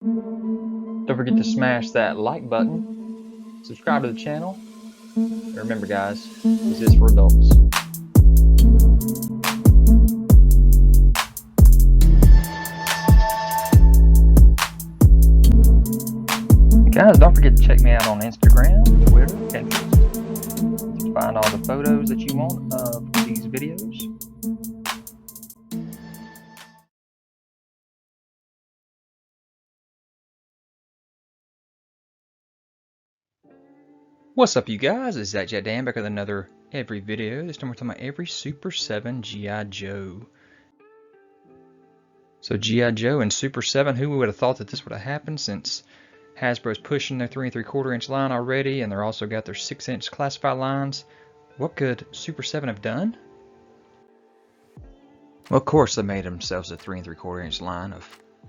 Don't forget to smash that like button, subscribe to the channel, and remember guys, this is for adults. Guys, don't forget to check me out on Instagram, Twitter, Pinterest to find all the photos that you want of these videos. What's up you guys, it's that Jaye back with another Every video. This time we're talking about Every Super 7 G.I. Joe. So G.I. Joe and Super 7, who would have thought that this would have happened, since Hasbro's pushing their 3 3/4 inch line already, and they're also got their 6 inch classified lines. What could Super 7 have done? Well, of course they made themselves a 3 3/4 inch line of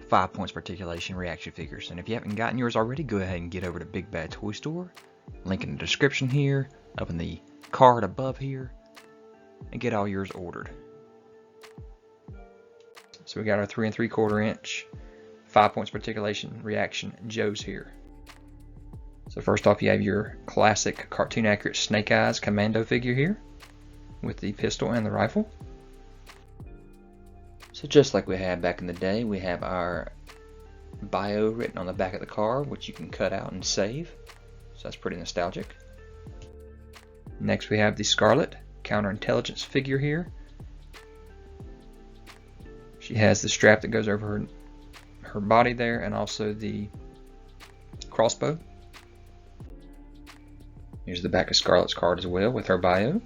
5 points articulation ReAction figures. And if you haven't gotten yours already, go ahead and get over to Big Bad Toy Store. Link in the description here, up in the card above here, and get all yours ordered. So we got our 3 3/4 inch 5 points articulation ReAction Joes here. So first off, you have your classic cartoon accurate Snake Eyes Commando figure here with the pistol and the rifle. So just like we had back in the day, we have our bio written on the back of the card, which you can cut out and save. So that's pretty nostalgic. Next we have the Scarlett counterintelligence figure here. She has the strap that goes over her body there, and also the crossbow. Here's the back of Scarlett's card as well with her bio.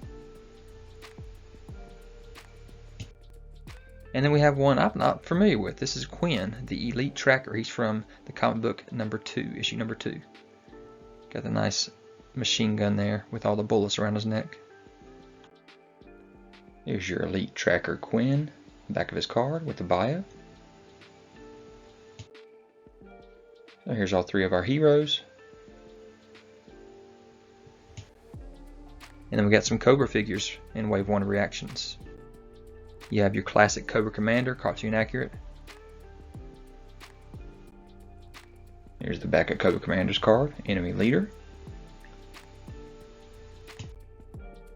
And then we have one I'm not familiar with. This is Kwinn, the Elite Tracker. He's from the comic book #2, issue #2. Got the nice machine gun there with all the bullets around his neck. Here's your Elite Tracker Kwinn, back of his card with the bio. So here's all 3 of our heroes. And then we got some Cobra figures in Wave 1 reactions. You have your classic Cobra Commander, cartoon accurate. Here's the back of Cobra Commander's card, enemy leader.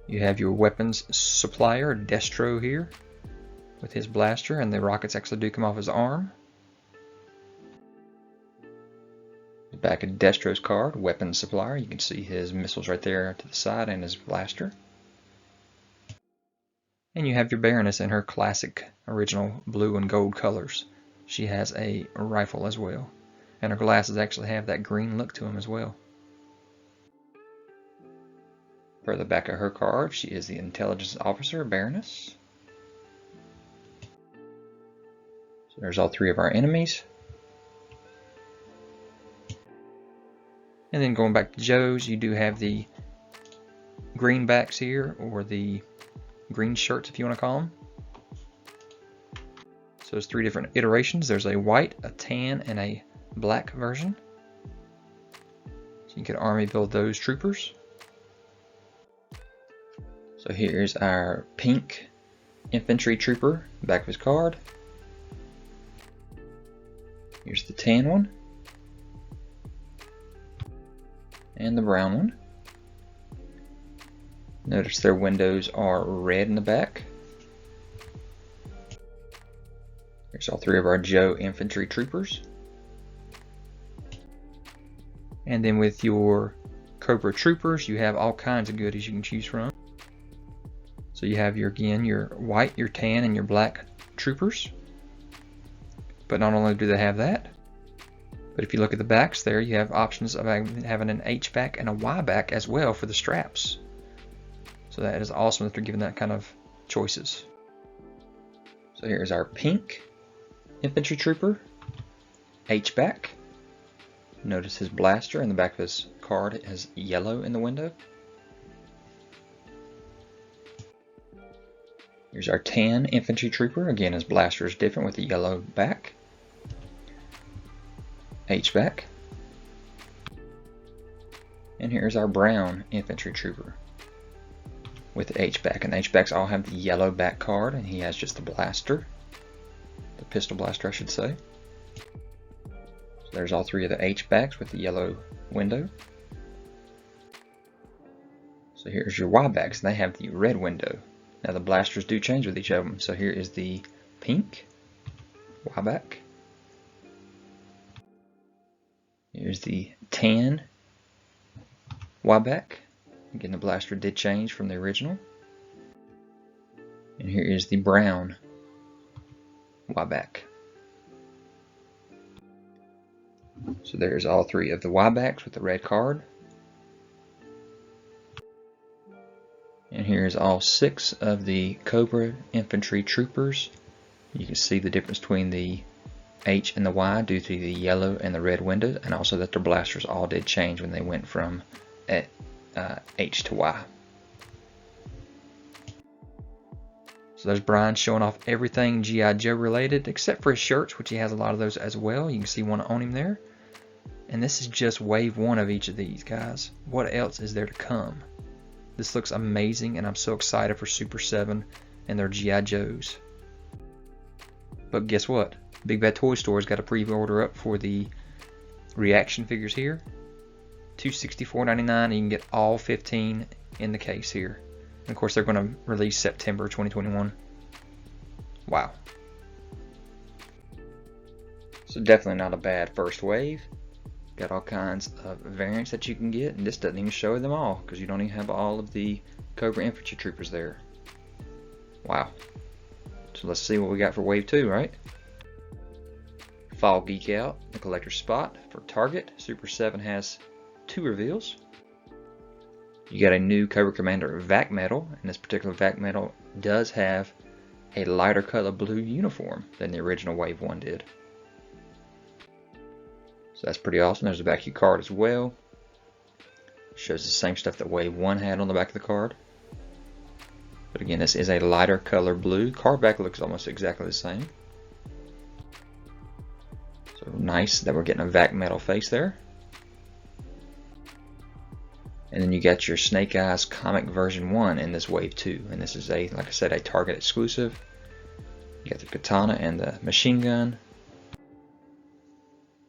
You have your weapons supplier, Destro here, with his blaster, and the rockets actually do come off his arm. The back of Destro's card, weapons supplier. You can see his missiles right there to the side and his blaster. And you have your Baroness in her classic original blue and gold colors. She has a rifle as well. And her glasses actually have that green look to them as well. For the back of her card, she is the intelligence officer, Baroness. So there's all 3 of our enemies. And then going back to Joe's, you do have the greenbacks here, or the green shirts if you want to call them. So there's 3 different iterations. There's a white, a tan, and a black version. So you can army build those troopers. So here's our pink infantry trooper, back of his card. Here's the tan one. And the brown one. Notice their windows are red in the back. Here's all 3 of our Joe infantry troopers. And then with your Cobra Troopers, you have all kinds of goodies you can choose from. So you have your white, your tan, and your black troopers. But not only do they have that, but if you look at the backs there, you have options of having an H back and a Y back as well for the straps. So that is awesome that they're giving that kind of choices. So here's our pink infantry trooper, H back. Notice his blaster in the back of his card has yellow in the window. Here's our tan infantry trooper. Again, his blaster is different with the yellow back. H back. And here's our brown infantry trooper with the H back. And the H backs all have the yellow back card, and he has just the blaster, the pistol blaster I should say. There's all three of the H-backs with the yellow window. So here's your Y-backs, and they have the red window. Now the blasters do change with each of them. So here is the pink Y-back. Here's the tan Y-back. Again, the blaster did change from the original. And here is the brown Y-back. So there's all three of the Y-backs with the red card. And here's all 6 of the Cobra Infantry Troopers. You can see the difference between the H and the Y due to the yellow and the red windows, and also that their blasters all did change when they went from H to Y. So there's Brian showing off everything G.I. Joe related, except for his shirts, which he has a lot of those as well. You can see one on him there. And this is just wave 1 of each of these, guys. What else is there to come? This looks amazing, and I'm so excited for Super 7 and their G.I. Joes. But guess what? Big Bad Toy Store's got a pre-order up for the ReAction figures here. $264.99, and you can get all 15 in the case here. And of course, they're going to release September 2021. Wow. So definitely not a bad first wave. Got all kinds of variants that you can get, and this doesn't even show them all because you don't even have all of the Cobra Infantry Troopers there. Wow. So let's see what we got for wave 2, right? Fall Geek-Out, the collector's spot for Target. Super 7 has 2 reveals. You got a new Cobra Commander Vac-Metal, and this particular Vac-Metal does have a lighter color blue uniform than the original Wave 1 did. So that's pretty awesome. There's a back of your card as well. Shows the same stuff that Wave 1 had on the back of the card. But again, this is a lighter color blue. Card back looks almost exactly the same. So nice that we're getting a Vac-Metal face there. And then you got your Snake Eyes comic version 1 in this Wave 2. And this is a, like I said, a Target exclusive. You got the katana and the machine gun.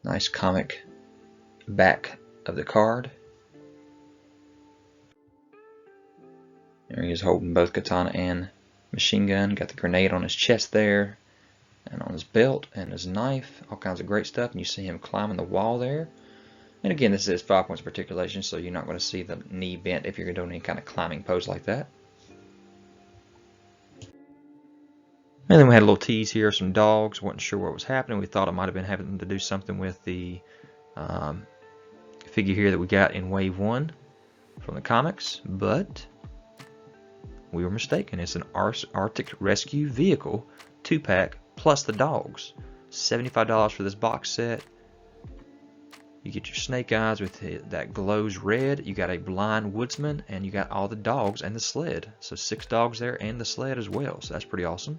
Nice comic back of the card. There he is holding both katana and machine gun. Got the grenade on his chest there, and on his belt and his knife. All kinds of great stuff. And you see him climbing the wall there. And again, this is 5 points of articulation, so you're not going to see the knee bent if you're doing any kind of climbing pose like that. And then we had a little tease here of some dogs. Wasn't sure what was happening. We thought it might have been having to do something with the figure here that we got in Wave 1 from the comics, but we were mistaken. It's an Arctic Rescue Vehicle 2-pack plus the dogs. $75 for this box set. You get your Snake Eyes with that glows red. You got a Blind Woodsman, and you got all the dogs and the sled. So 6 dogs there and the sled as well. So that's pretty awesome.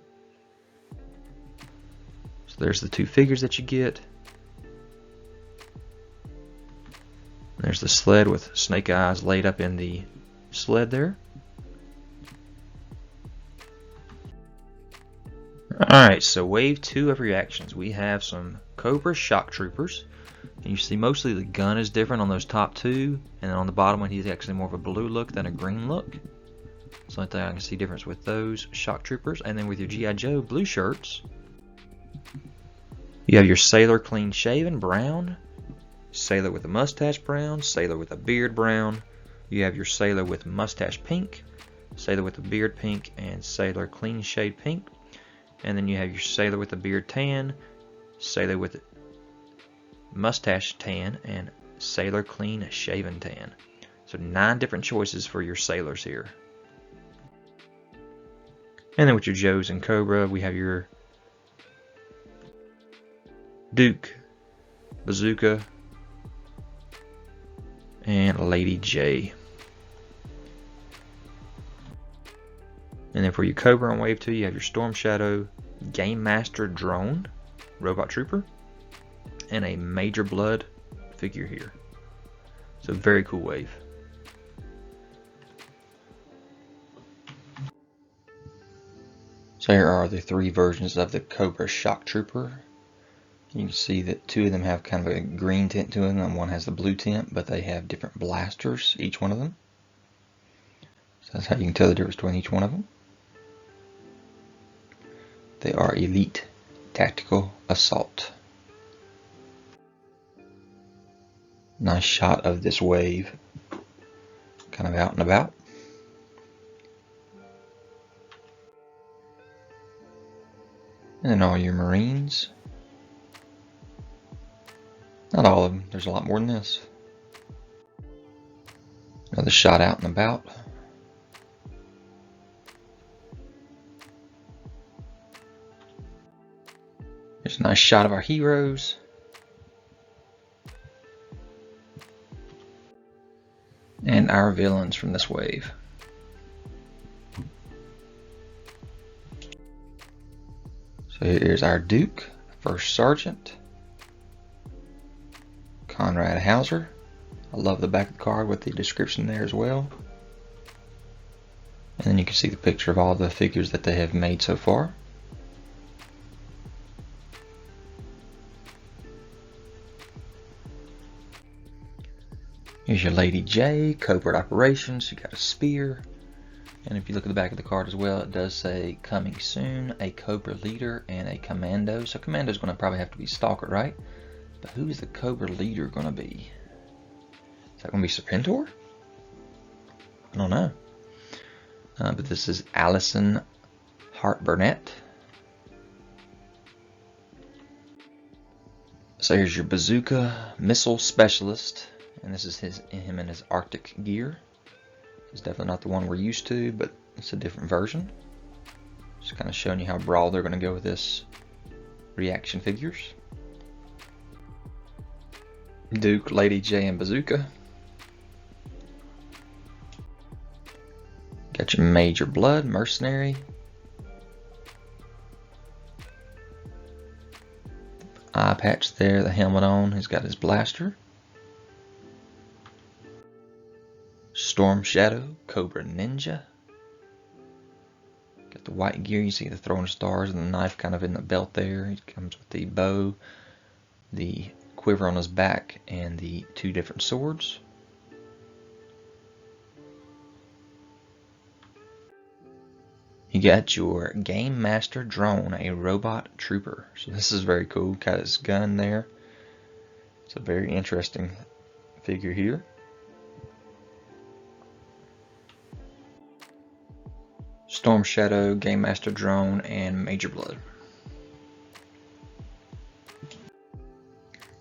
So there's the 2 figures that you get. There's the sled with Snake Eyes laid up in the sled there. Alright, so wave 2 of reactions. We have some Cobra Shocktroopers. And you see mostly the gun is different on those top 2. And then on the bottom one, he's actually more of a blue look than a green look. So I think I can see difference with those Shocktroopers. And then with your G.I. Joe Blueshirts, you have your Sailor clean shaven brown, Sailor with a mustache brown, Sailor with a beard brown. You have your Sailor with mustache pink, Sailor with a beard pink, and Sailor clean shade pink. And then you have your Sailor with a beard tan, Sailor with mustache tan, and Sailor clean shaven tan. So 9 different choices for your Sailors here. And then with your Joes and Cobra, we have your Duke, Bazooka, and Lady Jaye. And then for your Cobra on Wave 2, you have your Storm Shadow, Gamemaster drone, Robot Trooper, and a Major Bludd figure here. So very cool wave. So here are the 3 versions of the Cobra Shocktrooper. You can see that two of them have kind of a green tint to them and one has the blue tint, but they have different blasters, each one of them. So that's how you can tell the difference between each one of them. They are Elite Tactical Assault. Nice shot of this wave, kind of out and about. And then all your Marines. Not all of them, there's a lot more than this. Another shot out and about. Here's a nice shot of our heroes. And our villains from this wave. So here's our Duke, First Sergeant, Conrad Hauser. I love the back of the card with the description there as well. And then you can see the picture of all the figures that they have made so far. Here's your Lady Jaye, Covert Operations. You got a spear. And if you look at the back of the card as well, it does say coming soon, a Cobra leader and a commando. So commando is going to probably have to be Stalker, right? But who is the Cobra leader going to be? Is that going to be Serpentor? I don't know. But this is Allison Hart Burnett. So here's your Bazooka Missile Specialist. And this is him in his Arctic gear. It's definitely not the one we're used to, but it's a different version. Just kind of showing you how broad they're going to go with this ReAction figures. Duke, Lady Jaye, and Bazooka. Got your Major Bludd, Mercenary. Eye patch there, the helmet on. He's got his blaster. Storm Shadow, Cobra Ninja. Got the white gear, you see the throwing stars and the knife kind of in the belt there. He comes with the bow, the quiver on his back, and the two different swords. You got your Gamemaster drone, a robot trooper. So this is very cool. Got his gun there. It's a very interesting figure here. Storm Shadow, Gamemaster drone, and Major Bludd.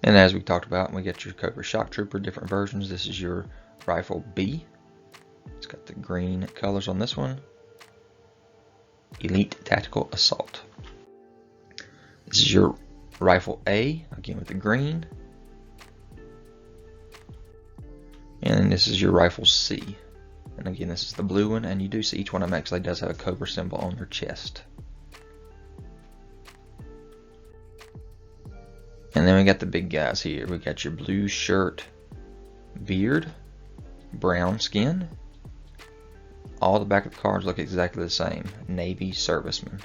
And as we talked about, we got your Cobra Shocktrooper, different versions. This is your Rifle B. It's got the green colors on this one. Elite Tactical Assault. This is your Rifle A, again with the green. And this is your Rifle C. And again, this is the blue one, and you do see each one of them actually does have a Cobra symbol on their chest. And then we got the big guys here. We got your blue shirt, beard, brown skin. All the back of the cards look exactly the same. Navy serviceman.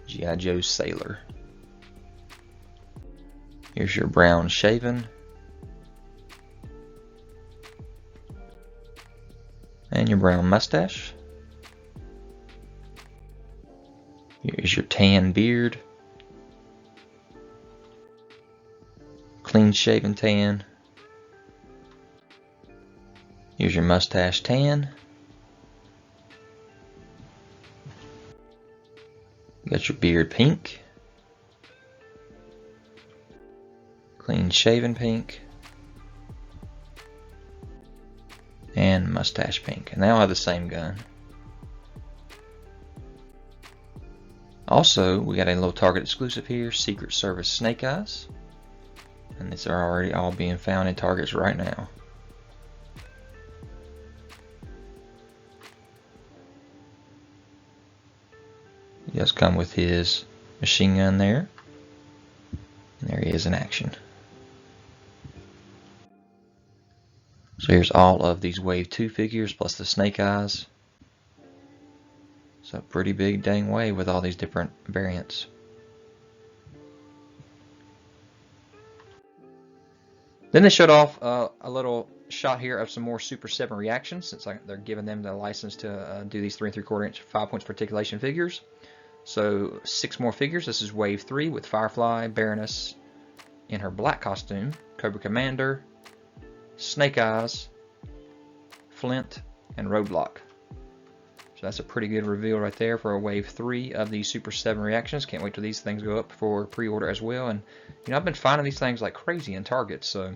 G.I. Joe sailor. Here's your brown shaven. And your brown mustache. Here's your tan beard. Clean shaven tan. Here's your mustache tan. Got your beard pink. Clean shaven pink. And mustache pink. And they all have the same gun. Also, we got a little Target exclusive here, Secret Service Snake Eyes. And these are already all being found in Targets right now. He does come with his machine gun there. And there he is in action. So here's all of these Wave 2 figures plus the Snake Eyes. It's a pretty big dang wave with all these different variants. Then they showed off a little shot here of some more Super 7 reactions, since they're giving them the license to do these 3 3/4 inch 5 points articulation figures. So 6 more figures. This is wave 3 with Firefly, Baroness in her black costume, Cobra Commander, Snake Eyes, Flint, and Roadblock. So that's a pretty good reveal right there for a wave 3 of these Super 7 reactions. Can't wait till these things go up for pre-order as well. And you know, I've been finding these things like crazy in Target, so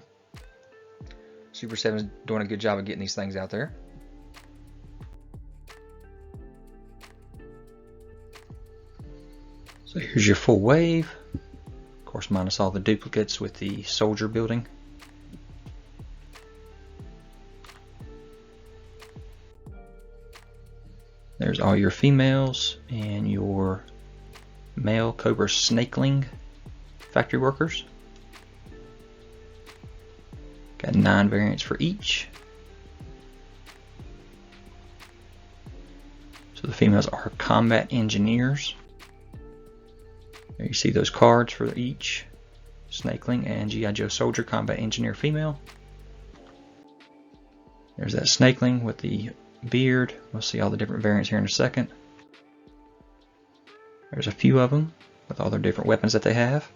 Super 7's doing a good job of getting these things out there. So here's your full wave. Of course, minus all the duplicates with the soldier building. There's all your females and your male Cobra Snakeling factory workers. Got 9 variants for each. So the females are combat engineers. There you see those cards for each Snakeling and G.I. Joe Soldier Combat Engineer female. There's that Snakeling with the beard. We'll see all the different variants here in a second. There's a few of them with all their different weapons that they have.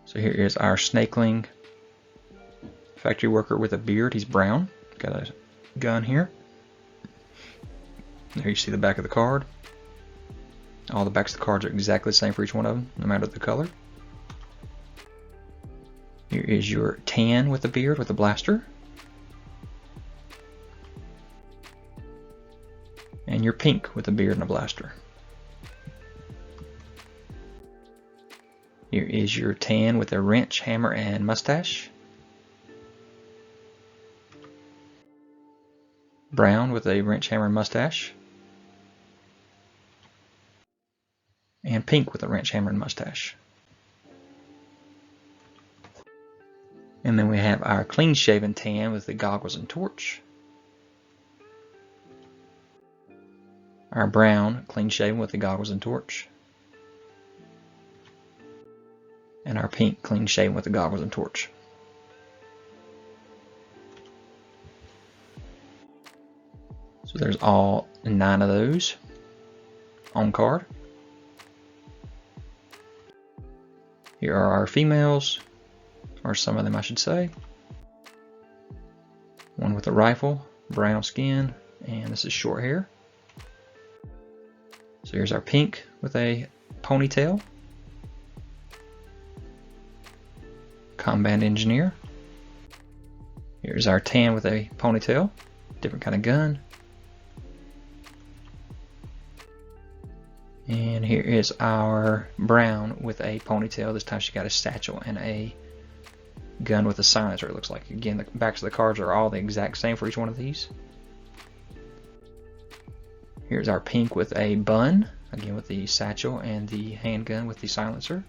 So here is our Snakeling factory worker with a beard. He's brown. Got a gun here. There you see the back of the card. All the backs of the cards are exactly the same for each one of them, no matter the color. Here is your tan with a beard with a blaster. And your pink with a beard and a blaster. Here is your tan with a wrench, hammer, and mustache. Brown with a wrench, hammer, and mustache. And pink with a wrench, hammer, and mustache. And then we have our clean-shaven tan with the goggles and torch. Our brown clean-shaven with the goggles and torch. And our pink clean-shaven with the goggles and torch. So there's all 9 of those on card. Here are our females, or some of them I should say. One with a rifle, brown skin, and this is short hair. So here's our pink with a ponytail. Combat engineer. Here's our tan with a ponytail, different kind of gun. And here is our brown with a ponytail. This time she got a satchel and a gun with a silencer, it looks like. Again, the backs of the cards are all the exact same for each one of these. Here's our pink with a bun, again with the satchel and the handgun with the silencer.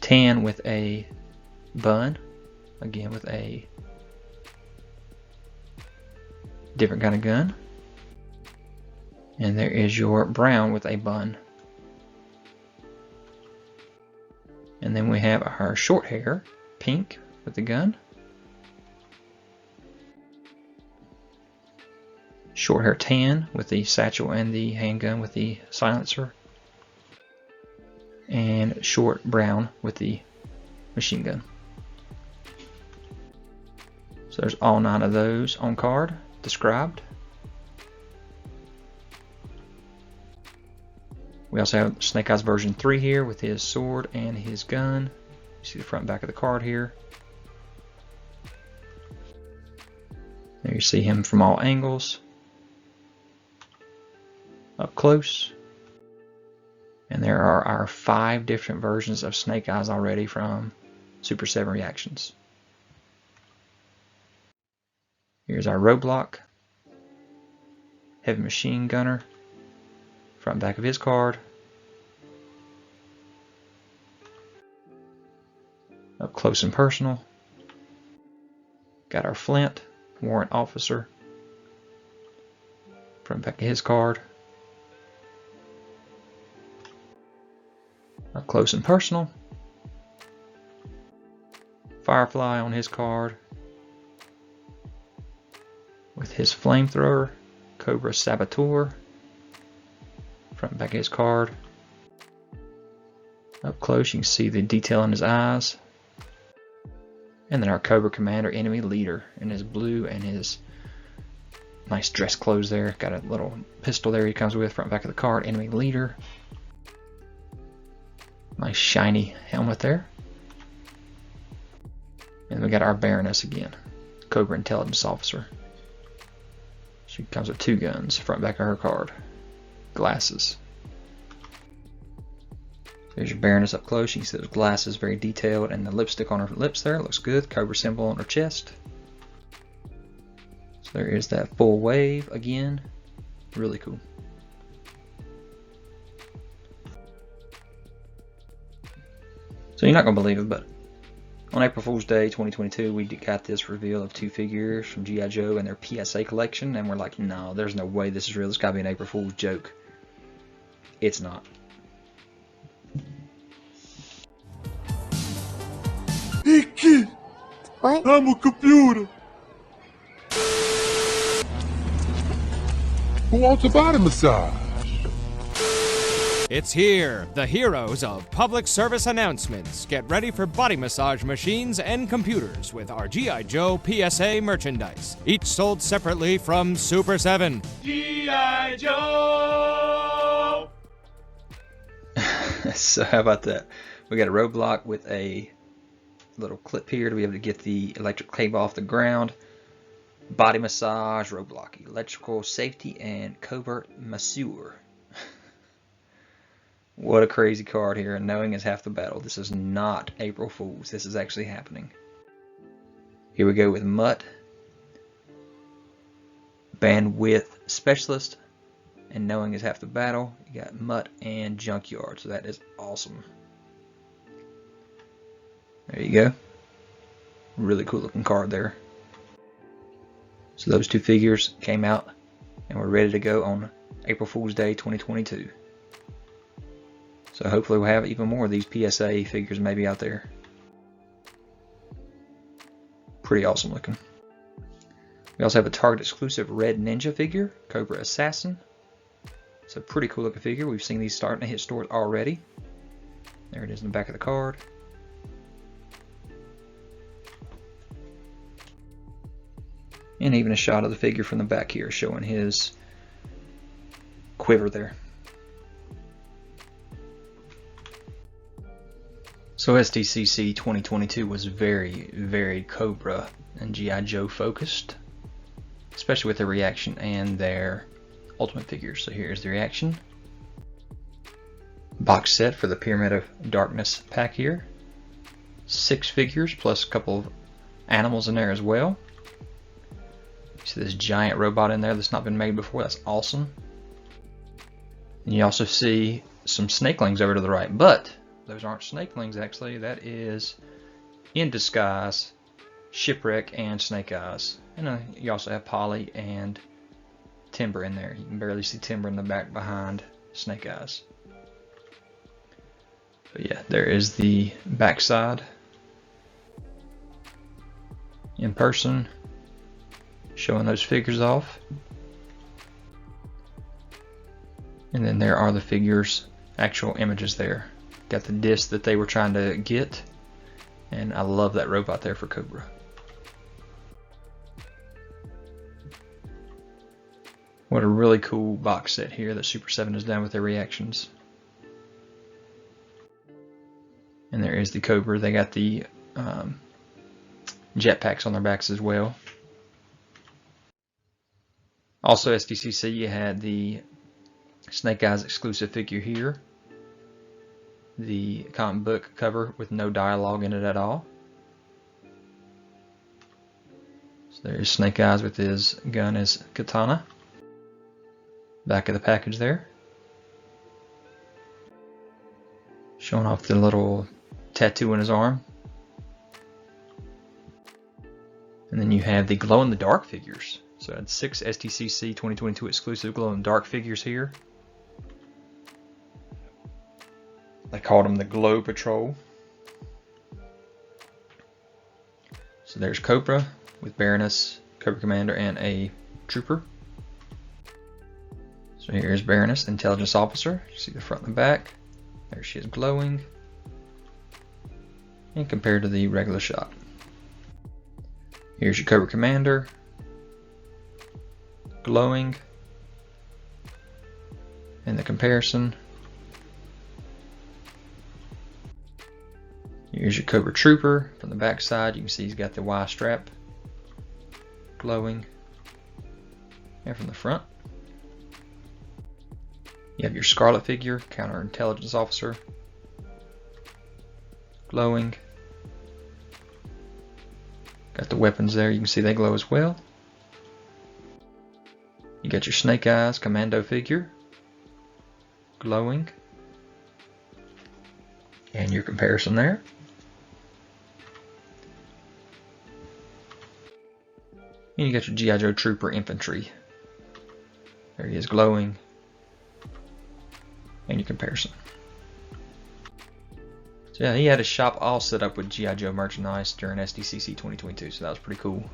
Tan with a bun, again with a different kind of gun. And there is your brown with a bun. And then we have our short hair, pink with the gun. Short hair tan with the satchel and the handgun with the silencer. And short brown with the machine gun. So there's all 9 of those on card described. We also have Snake Eyes version 3 here with his sword and his gun. You see the front and back of the card here. There you see him from all angles. Up close. And there are our 5 different versions of Snake Eyes already from Super 7 Reactions. Here's our Roadblock. Heavy Machine Gunner. Front and back of his card. Up close and personal. Got our Flint, Warrant Officer. Front and back of his card. Up close and personal. Firefly on his card with his flamethrower, Cobra Saboteur, front and back of his card. Up close you can see the detail in his eyes. And then our Cobra Commander, enemy leader, in his blue and his nice dress clothes there. Got a little pistol there he comes with, front and back of the card, enemy leader. Nice shiny helmet there. And we got our Baroness again, Cobra Intelligence Officer. She comes with 2 guns, front and back of her card. Glasses. There's your Baroness up close. You can see those glasses, very detailed, and the lipstick on her lips there looks good. Cobra symbol on her chest. So there is that full wave again. Really cool. So you're not going to believe it, but on April Fool's Day 2022, we got this reveal of 2 figures from G.I. Joe and their PSA collection, and we're like, no, there's no way this is real. This got to be an April Fool's joke. It's not. Hey kid! What? I'm a computer! Who wants a body massage? It's here, the heroes of public service announcements. Get ready for body massage machines and computers with our G.I. Joe PSA merchandise, each sold separately from Super 7. G.I. Joe! So how about that? We got a roadblock with a little clip here to be able to get the electric cable off the ground. Body massage, roadblock, electrical safety, and covert masseur. What a crazy card here, and knowing is half the battle. This is not April Fool's. This is actually happening. Here we go with Mutt, bandwidth specialist, and knowing is half the battle. You got Mutt and Junkyard, so that is awesome. There you go. Really cool looking card there. So those 2 figures came out and we're ready to go on April Fool's Day 2022. So hopefully we'll have even more of these PSA figures maybe out there. Pretty awesome looking. We also have a Target exclusive Red Ninja figure, Cobra Assassin. It's a pretty cool looking figure. We've seen these starting to hit stores already. There it is in the back of the card. And even a shot of the figure from the back here showing his quiver there. So SDCC 2022 was very, very Cobra and G.I. Joe focused, especially with their ReAction and their Ultimate figures. So here's the ReAction box set for the Pyramid of Darkness pack here. 6 figures plus a couple of animals in there as well. See this giant robot in there that's not been made before. That's awesome. And you also see some snakelings over to the right, but those aren't snakelings actually. That is In Disguise, Shipwreck, and Snake Eyes. And you also have Polly and Timber in there. You can barely see Timber in the back behind Snake Eyes. So yeah, there is the back side in person, showing those figures off. And then there are the figures, actual images there. Got the disc that they were trying to get, and I love that robot there for Cobra. What a really cool box set here that Super 7 has done with their ReActions. And there is the Cobra. They got the jetpacks on their backs as well. Also SDCC, you had the Snake Eyes exclusive figure here. The comic book cover with no dialogue in it at all. So there's Snake Eyes with his gun as katana. Back of the package there. Showing off the little tattoo in his arm. And then you have the glow-in-the-dark figures. So I had 6 SDCC 2022 exclusive glow-in-the-dark figures here. They called them the Glow Patrol. So there's Cobra with Baroness, Cobra Commander, and a Trooper. So here's Baroness, Intelligence Officer. See the front and the back. There she is glowing. And compared to the regular shot. Here's your Cobra Commander. Glowing. And the comparison. Here's your Cobra Trooper from the back side. You can see he's got the Y strap. Glowing. And from the front. You have your Scarlett figure, Counterintelligence Officer. Glowing. Got the weapons there, you can see they glow as well. You got your Snake Eyes Commando figure. Glowing. And your comparison there. And you got your G.I. Joe Trooper Infantry. There he is glowing. And your comparison. So yeah, he had a shop all set up with G.I. Joe merchandise during SDCC 2022, so that was pretty cool.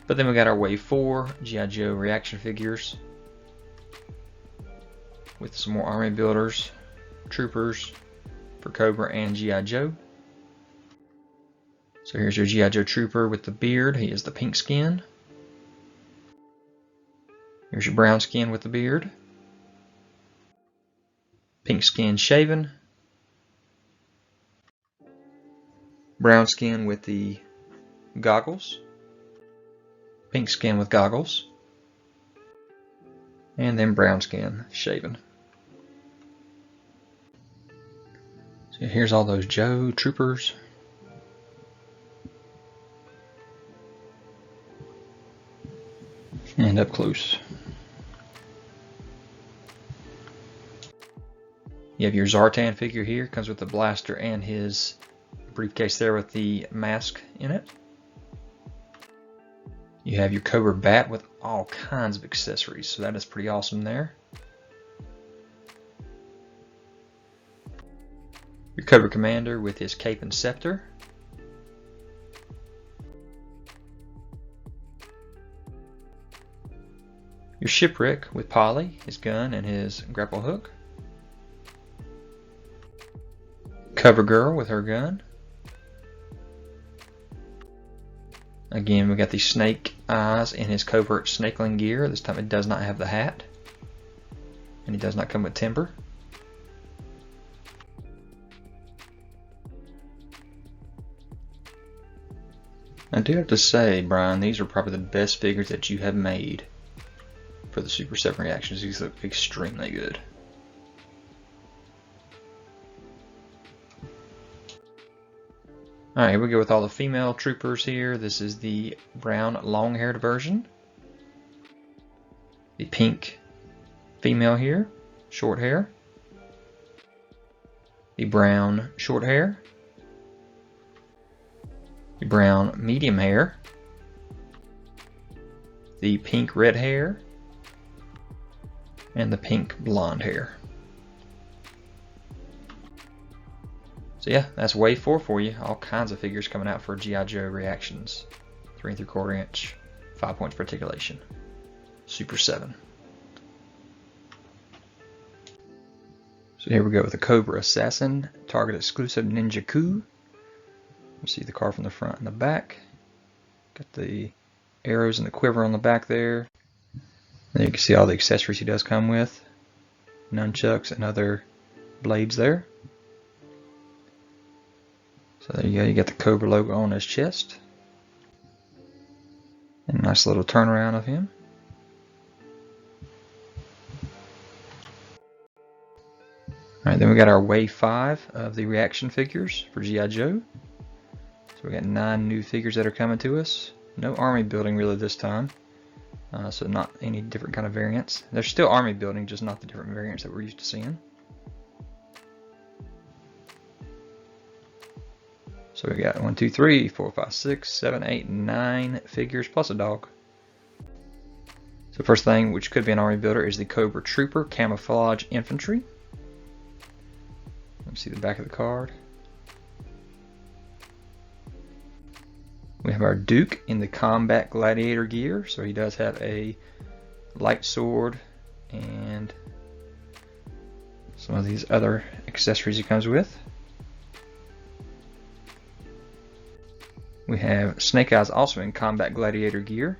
But then we got our Wave 4 G.I. Joe reaction figures with some more army builders, troopers for Cobra and G.I. Joe. So here's your G.I. Joe Trooper with the beard. He is the pink skin. Here's your brown skin with the beard. Pink skin shaven. Brown skin with the goggles. Pink skin with goggles. And then brown skin shaven. So here's all those Joe Troopers. And up close. You have your Zartan figure here, comes with the blaster and his briefcase there with the mask in it. You have your Cobra Bat with all kinds of accessories, so that is pretty awesome there. Your Cobra Commander with his cape and scepter. Your Shipwreck with Polly, his gun and his grapple hook. Cover Girl with her gun. Again, we got the Snake Eyes in his covert snakeling gear. This time it does not have the hat. And he does not come with timber. I do have to say, Brian, these are probably the best figures that you have made for the Super 7 reactions. These look extremely good. Alright, here we go with all the female troopers here. This is the brown long-haired version. The pink female here, short hair. The brown short hair. The brown medium hair. The pink red hair. And the pink blonde hair. So yeah, that's Wave 4 for you. All kinds of figures coming out for G.I. Joe reactions. 3 3/4 inch, 5 points per articulation. Super 7. So here we go with the Cobra Assassin, Target exclusive Ninja Coup. You see the car from the front and the back. Got the arrows and the quiver on the back there. Then you can see all the accessories he does come with. Nunchucks and other blades there. So there you go, you got the Cobra logo on his chest. And a nice little turnaround of him. Alright, then we got our Wave 5 of the reaction figures for G.I. Joe. So we got 9 new figures that are coming to us. No army building really this time. So not any different kind of variants. There's still army building, just not the different variants that we're used to seeing. So we got 1, 2, 3, 4, 5, 6, 7, 8, 9 figures plus a dog. So first thing, which could be an army builder, is the Cobra Trooper Camouflage Infantry. Let's see the back of the card. We have our Duke in the combat gladiator gear, so he does have a light sword and some of these other accessories he comes with. We have Snake Eyes also in combat gladiator gear.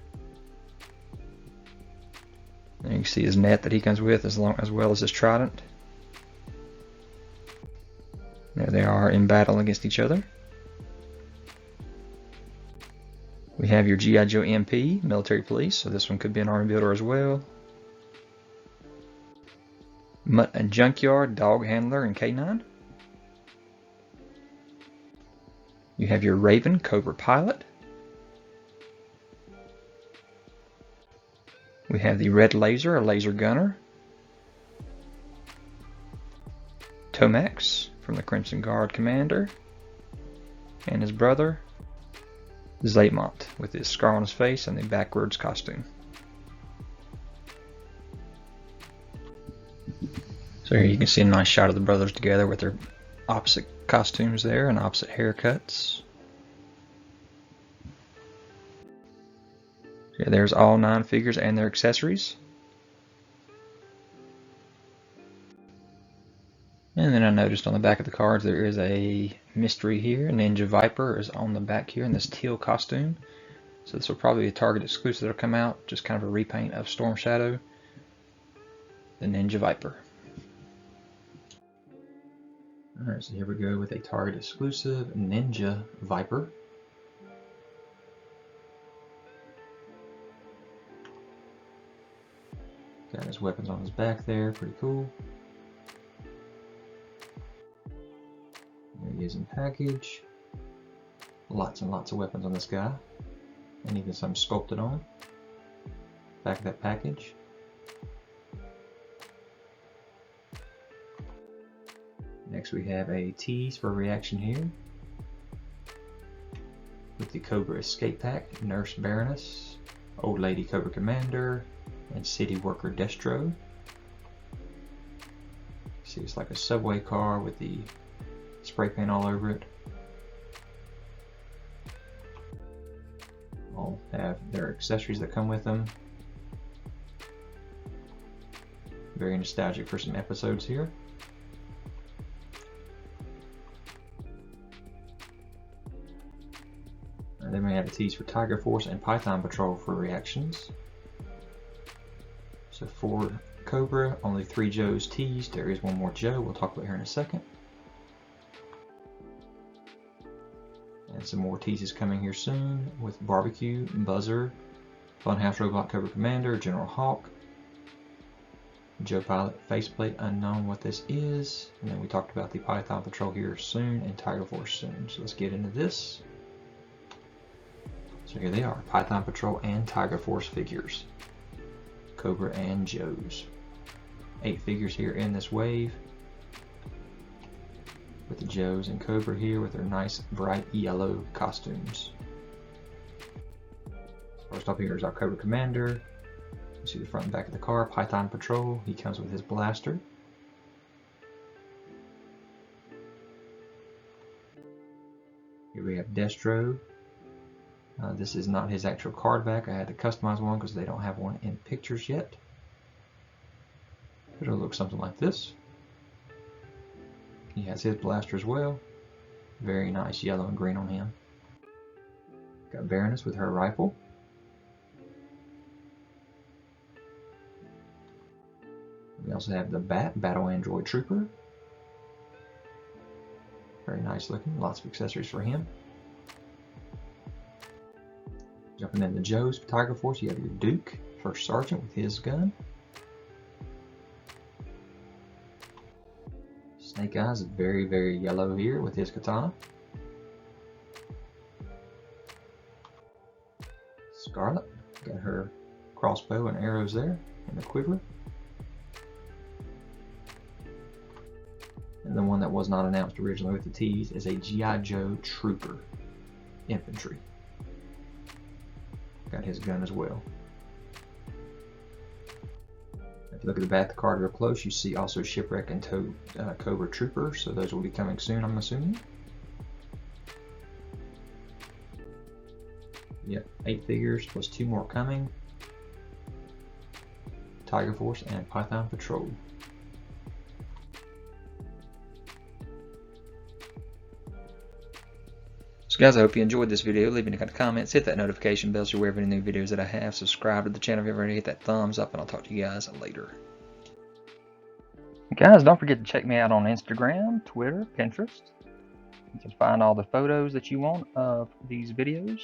And you can see his net that he comes with as well as his trident. There they are in battle against each other. We have your G.I. Joe MP, military police, so this one could be an army builder as well. Mutt and Junkyard, dog handler, and K9. You have your Raven, Cobra pilot. We have the Red Laser, a laser gunner. Tomax from the Crimson Guard commander. And his brother, Zaymont, with his scar on his face and the backwards costume. So here you can see a nice shot of the brothers together with their opposite costumes there and opposite haircuts. Yeah, there's all 9 figures and their accessories. And then I noticed on the back of the cards there is a mystery here. Ninja Viper is on the back here in this teal costume. So this will probably be a Target exclusive that'll come out, just kind of a repaint of Storm Shadow, the Ninja Viper. Alright, so here we go with a Target exclusive Ninja Viper. Got his weapons on his back there, pretty cool. There he is in package. Lots and lots of weapons on this guy, and even some sculpted on. Back of that package. Next we have a tease for ReAction here with the Cobra Escape Pack, Nurse Baroness, Old Lady Cobra Commander, and City Worker Destro. See, it's like a subway car with the spray paint all over it. All have their accessories that come with them. Very nostalgic for some episodes here. Then we have a tease for Tiger Force and Python Patrol for reactions. So for Cobra, only 3 Joes teased. There is one more Joe we'll talk about here in a second. And some more teases coming here soon with Barbecue, Buzzer, Funhouse Robot Cobra Commander, General Hawk, Joe Pilot, Faceplate, unknown what this is. And then we talked about the Python Patrol here soon and Tiger Force soon. So let's get into this. So here they are, Python Patrol and Tiger Force figures. Cobra and Joes. 8 figures here in this wave. With the Joes and Cobra here with their nice bright yellow costumes. First up here is our Cobra Commander. You see the front and back of the car, Python Patrol. He comes with his blaster. Here we have Destro. This is not his actual card back. I had to customize one because they don't have one in pictures yet. It'll look something like this. He has his blaster as well. Very nice yellow and green on him. Got Baroness with her rifle. We also have the Battle Android Trooper. Very nice looking. Lots of accessories for him. Jumping into Joe's Tiger Force, you have your Duke, First Sergeant with his gun. Snake Eyes is very, very yellow here with his katana. Scarlett, got her crossbow and arrows there, and the quiver. And the one that was not announced originally with the tease is a G.I. Joe Trooper Infantry. Got his gun as well. If you look at the back of the card real close, you see also Shipwreck and Cobra Troopers, so those will be coming soon, I'm assuming. Yep, 8 figures plus 2 more coming. Tiger Force and Python Patrol. So guys, I hope you enjoyed this video. Leave any kind of comments, hit that notification bell so you're aware of any new videos that I have. Subscribe to the channel if you've already, hit that thumbs up, and I'll talk to you guys later. Guys, don't forget to check me out on Instagram, Twitter, Pinterest. You can find all the photos that you want of these videos.